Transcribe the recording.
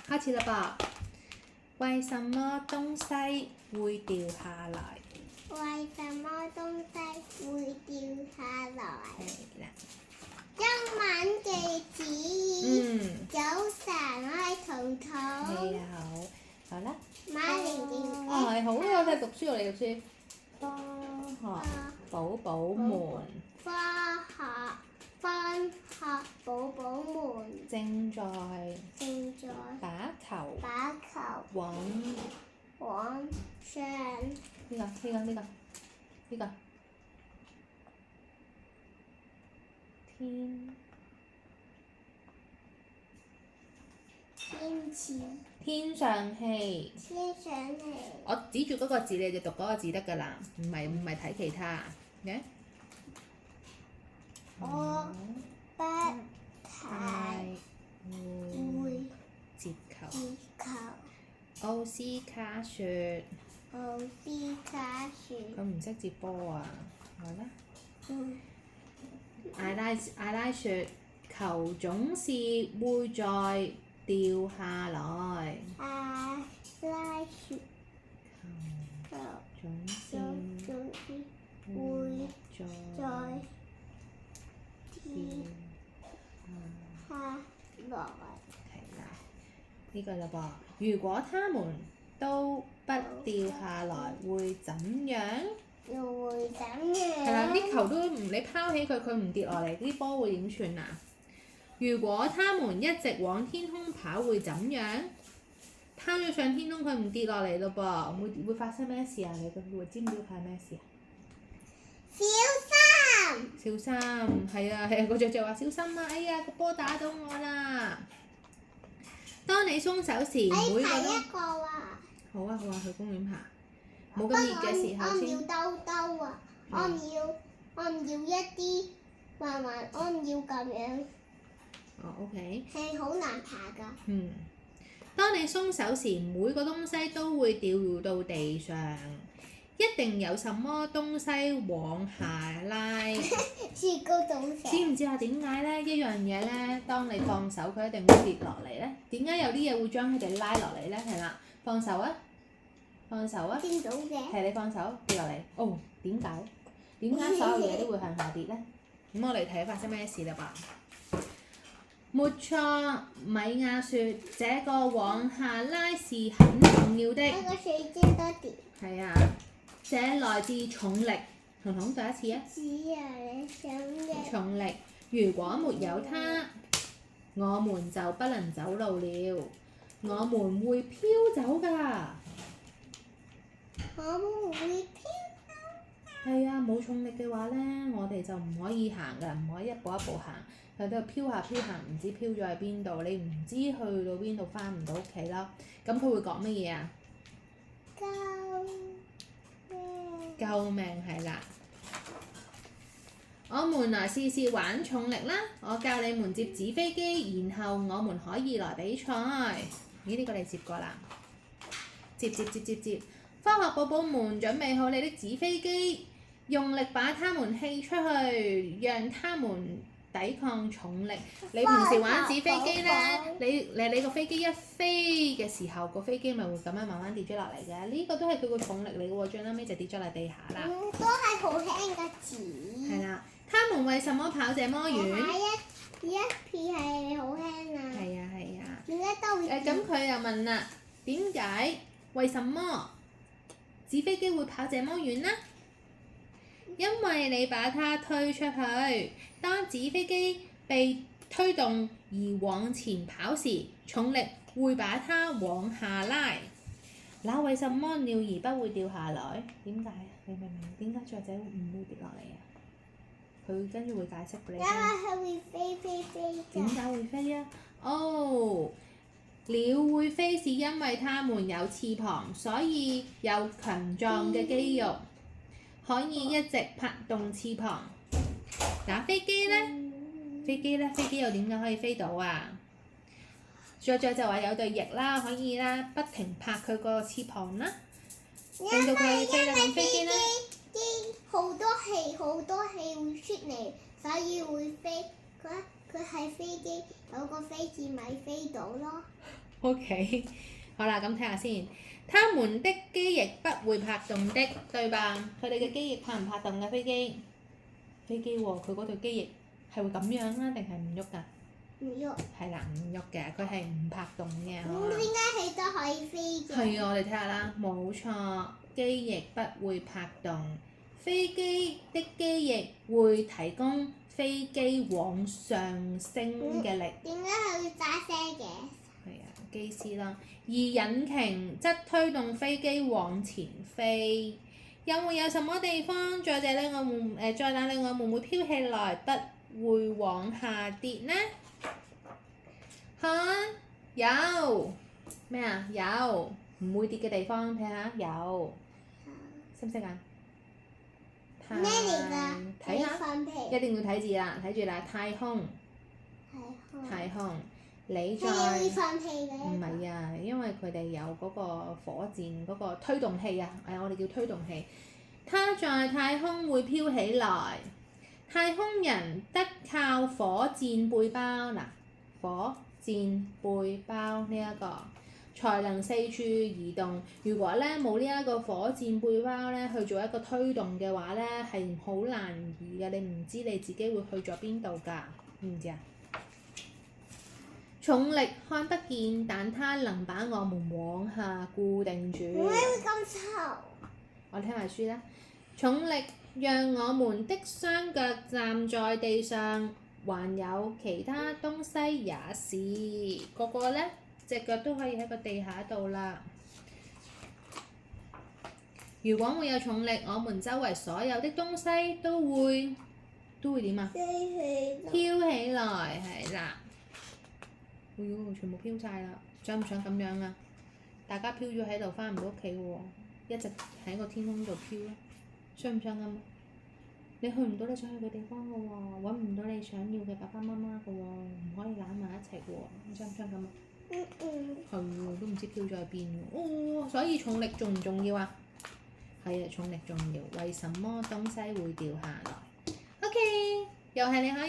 開始啦噃。為什麼東西會掉下來？為什麼東西會掉下來？係啦。中文句子。早晨，我係彤彤。係啊，好啦。馬玲玲。係好啊！我哋讀書，我哋讀書。科學寶寶們。放學寶寶們正在把球往上呢個天上氣。我指住嗰個字，你就讀嗰個字得㗎啦，唔係睇其他嘅。我不太會接球。奧斯卡說。佢唔識接波啊！好啦。艾拉說：球總是會再掉下來。艾拉說：球總是會再掉下來。係啦，呢個啦噃。如果他們都不掉下來，會怎樣？又會怎樣？係啦，啲球都你拋起佢，佢唔跌落嚟，啲波會點算啊？如果他們一直往天空跑，會怎樣？拋咗上天空，佢唔跌落嚟咯噃，會發生咩事啊？你會知唔知係咩事啊？小心，係啊，個雀雀話小心啊！哎呀，個波打到我啦！當你鬆手時，每個都一個啊！好啊，去公園爬。冇咁熱嘅時候先。我唔要兜兜啊！我唔要一啲環環，我唔要咁樣。OK。係好難爬㗎。當你鬆手時，每個東西都會掉到地上，一定有什麼東西往下拉。雪糕桶蛇。知唔知啊？點解咧？一樣嘢咧，當你放手，佢一定會跌落嚟咧。點解有啲嘢會將佢哋拉落嚟咧？係啦，放手啊！見到嘅。係你放手跌落嚟。哦，點解？點解所有嘢都會向下跌咧？咁我哋睇發生咩事啦噃？沒錯，米亞說：這個往下拉是很重要的。一個水晶多啲。係啊，這來自重力。彤彤第一次啊。重力，如果沒有它，我們就不能走路了，我們會飄走㗎。我們會飄走。係啊，冇重力嘅話咧，我哋就唔可以行㗎，唔可以一步一步行，喺度飄下飄行，唔知飄咗喺邊度，你唔知去到邊度，翻唔到屋企啦。咁佢會講乜嘢啊？救命係啦！我們來試試玩重力啦！我教你們接紙飛機，然後我們可以來比賽。呢個你接過啦？接！科學寶寶們準備好你的紙飛機，用力把它們氣出去，讓它們抵抗重力。你平時玩紙飛機咧，你個飛機一飛嘅時候，個飛機咪會咁樣慢慢跌咗落嚟嘅。呢個都係佢個重力嚟嘅喎，最尾就跌咗落地下啦。都係好輕嘅紙。係啦，他們為什麼跑這麼遠？一片係好輕啊。係啊。點解都會？咁佢又問啦，點解？為什麼紙飛機會跑這麼遠呢？因為你把它推出去，當紙飛機被推動而往前跑時，重力會把它往下拉。那為什麼鳥兒不會掉下來？點解？你明唔明？點解雀仔唔會跌落嚟啊？佢跟住會解釋俾你聽。因為佢會飛。點解會飛啊？哦，鳥會飛是因為它們有翅膀，所以有強壯嘅肌肉，可以一直拍動翅膀。打飛機呢？飛機又點解可以飛到啊？雀雀就話有對翼啦，可以啦，不停拍佢個翅膀啦，令到佢飛啦。咁飛機呢？好多氣會出嚟，所以會飛。佢係飛機，有個飛字咪飛到咯。OK， 好啦，咁睇下先。他們的機翼不會拍動的，對吧？佢哋嘅機翼拍唔拍動嘅飛機？飛機喎，佢嗰對機翼係會咁樣啦，定係唔喐㗎？唔喐。係啦，唔喐嘅，佢係唔拍動嘅。咁點解佢都可以飛嘅？係啊，我哋睇下啦，冇錯，機翼不會拍動，飛機的機翼會提供飛機往上升嘅力。點解佢會揸車嘅？係啊，機師啦。而引擎則推動飛機往前飛。有沒有什麼地方在這裡我們在那裡我們會飄起來，不會往下跌呢？看，有咩啊？有唔會跌嘅地方，睇下有，識唔識啊？咩嚟㗎？睇下，放屁。一定要睇字啦，睇住啦，太空。太空，你在係會放屁嘅。唔係啊，因為佢哋有嗰個火箭嗰個推動器啊，我哋叫推動器。它在太空會飄起來，太空人得靠火箭背包嗱，火箭背包呢一個才能四處移動。如果咧冇呢一個火箭背包咧去做一個推動嘅話咧，係好難移嘅。你唔知你自己會去咗邊度㗎？知唔知啊？重力看不見，但它能把我們往下固定住。點解會咁臭？我聽埋書啦。重力讓我們的雙腳站在地上，還有其他東西也是。個個呢隻腳都可以喺個地下度啦。如果沒有重力，我們周圍所有的東西都會點啊？飄起來，係啦。哎呦，全部飄晒啦！想唔想咁樣啊？大家飄咗喺度，翻唔到屋企喎，一直喺個天空度飄咧，想唔想咁？你去唔到你想去嘅地方嘅喎，揾唔到你想要嘅爸爸媽媽嘅喎，唔可以攬埋一齊嘅喎，你想唔想咁啊？係喎，都唔知飄咗去邊喎。哦，所以重力重唔重要啊？係啊，重力重要。為什麼東西會掉下來？OK，又係你可以。